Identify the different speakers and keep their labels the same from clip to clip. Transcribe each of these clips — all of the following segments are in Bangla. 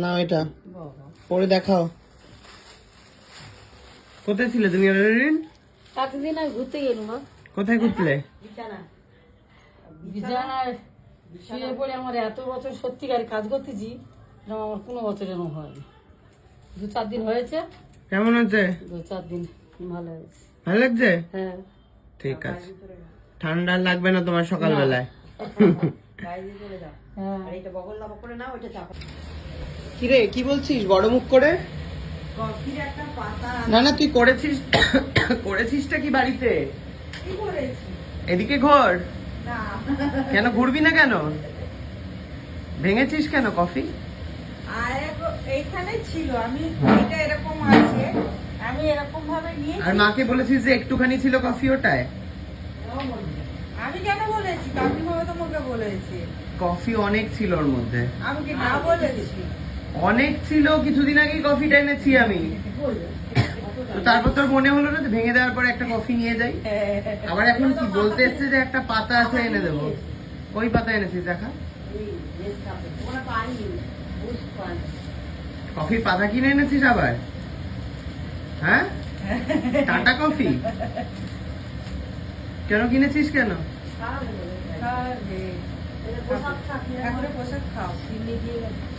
Speaker 1: না এটা পরে দেখাও। কোথায় ছিলে তুমি?
Speaker 2: এতদিন আমি ঘুরতে গেলাম।
Speaker 1: কোথায় ঘুরলে?
Speaker 2: বিছানায় শুয়ে পড়ে আমার এত বছর সত্যিকার কাজ করতেছি, আমার কোনো বছর যেন হয়নি। 2-4 দিন হয়েছে।
Speaker 1: কেমন আছে?
Speaker 2: 2-4 দিন ভালো হয়েছে।
Speaker 1: ভালো লাগছে?
Speaker 2: হ্যাঁ
Speaker 1: ঠিক আছে, ঠান্ডা লাগবে না তোমার সকালবেলায়। কিরে কি বলছিস বড় মুখ করে? না না তুই করেছিসটা কি বাড়িতে? এদিকে ঘর কেন ঘুরবি না কেন? ভেঙেছিস কেন কফি?
Speaker 3: এইখানে ছিল, আমি এটা এরকম আছে, আমি এরকম ভাবে নিয়ে।
Speaker 1: আর মাকে বলেছিস যে একটুখানি ছিল কফি ওটায়?
Speaker 3: আমি কেন বলেছি? কাকিমা তোমাকে বলেছি
Speaker 1: কফি অনেক ছিল ওর মধ্যে।
Speaker 3: আমি কি না বলেছি?
Speaker 1: অনেক ছিল, কিছুদিন আগেই কফিটা এনেছি আমি। তো তারপর তোর মনে হলো না যে ভেঙে দেওয়ার পরে একটা কফি নিয়ে যাই? আবার এখন কি বলতে এসছে যে একটা পাতা আছে এনে দেবো। ওই পাতা এনেছিস দেখা? কফির পাতা কিনে এনেছিস আবার? হ্যাঁ, টাটা কফি কেন কিনেছিস কেন?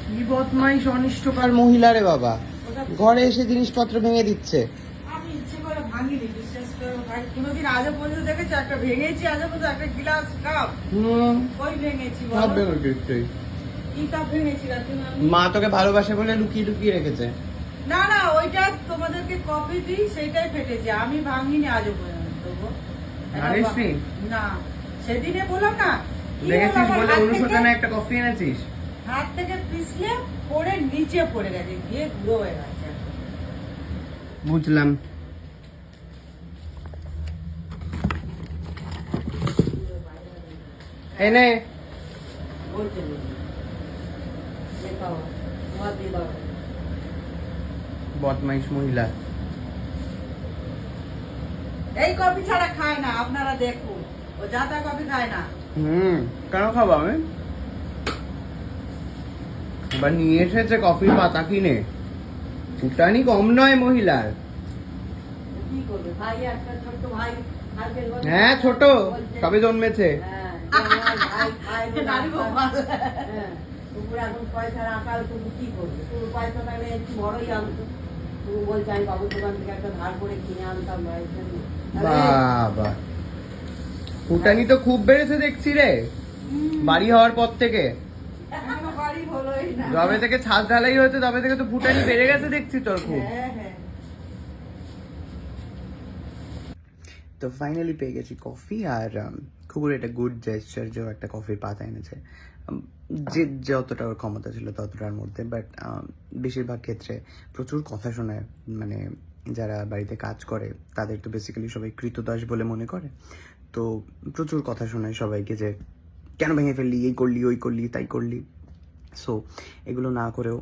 Speaker 1: কি বদমাইশ অনিষ্টকার মহিলা রে বাবা, ঘরে এসে জিনিসপত্র ভেঙে দিচ্ছে।
Speaker 3: আমি ইচ্ছে করে ভাঙিনি, বিশ্বাস করো ভাই। কোনোদিন আজও পর্যন্ত দেখেছি একটা ভেঙেছি? আজও পর্যন্ত একটা গ্লাস কাপ ওই ভেঙেছি। কি কাপ ভেঙেছি?
Speaker 1: মা তোকে ভালোবাসে বলে লুকিয়ে লুকিয়ে রেখেছে।
Speaker 3: না না, ওইটা তোমাদেরকে কফি দিই সেইটাই ফেটেছে, আমি ভাঙিনি আজও পর্যন্ত।
Speaker 1: জানিসনি?
Speaker 3: না, সেদিনে বললাম না,
Speaker 1: দেখেছিস বলে অনুশোচনা একটা কফি এনেছিস।
Speaker 3: হাত থেকে পিছলে পড়ে নিচে পড়ে গেছে, গিয়ে গুঁড়ো হয়ে গেছে।
Speaker 1: বুঝলাম। এনে বদমাইশ মহিলা।
Speaker 3: এই কফি ছাড়া খায় না, আপনারা দেখুন, ও জাতা কফি খায় না।
Speaker 1: কেন খাবো আমি? এবার নিয়ে এসেছে কফির পাতা কিনে, ফুটানি কম নয় মহিলার।
Speaker 3: কি করবে ভাই, একটা ছোট্ট ভাই।
Speaker 1: হ্যাঁ ছোট, কবে জন্মেছে।
Speaker 3: পয়সা রাখাল, তুমি কি করবে? তুমি পয়সা থাকলে একটু বড়ই আনতো। তুমি বলছো আমি বাবুর দোকান থেকে একটা ধার করে কিনে আনতাম।
Speaker 1: বাবা, ফুটানি তো খুব বেড়েছে দেখছি রে বাড়ি হওয়ার পর থেকে।
Speaker 3: বাড়ি হলোই না,
Speaker 1: যবে থেকে ছাদ ঢালাই হয়েছে তবে থেকে তো ফুটানি বেড়ে গেছে দেখছি তোর খুব। তো ফাইনালি পেয়ে গেছি কফি, আর খুবই একটা গুড জেস্টার যে একটা কফির পাতা এনেছে। যে যতটা ওর ক্ষমতা ছিল ততটার মধ্যে, বাট বেশিরভাগ ক্ষেত্রে প্রচুর কথা শোনায়। মানে যারা বাড়িতে কাজ করে তাদের তো বেসিক্যালি সবাই কৃতদাস বলে মনে করে, তো প্রচুর কথা শোনায় সবাইকে যে কেন ভেঙে ফেললি, এই করলি, ওই করলি, তাই করলি। সো এগুলো না করেও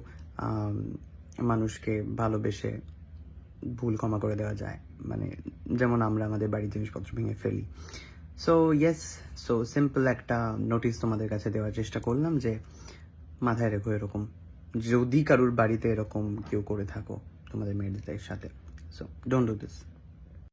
Speaker 1: মানুষকে ভালোবেসে ভুল ক্ষমা করে দেওয়া যায়, মানে যেমন আমরা আমাদের বাড়ির জিনিসপত্র ভেঙে ফেলি। সো ইয়েস, সো সিম্পল একটা নোটিস তোমাদের কাছে দেওয়ার চেষ্টা করলাম যে মাথায় রেখো এরকম, যদি কারুর বাড়িতে এরকম কেউ করে থাকো তোমাদের মেয়েদের সাথে, সো ডোন্ট ডু দিস।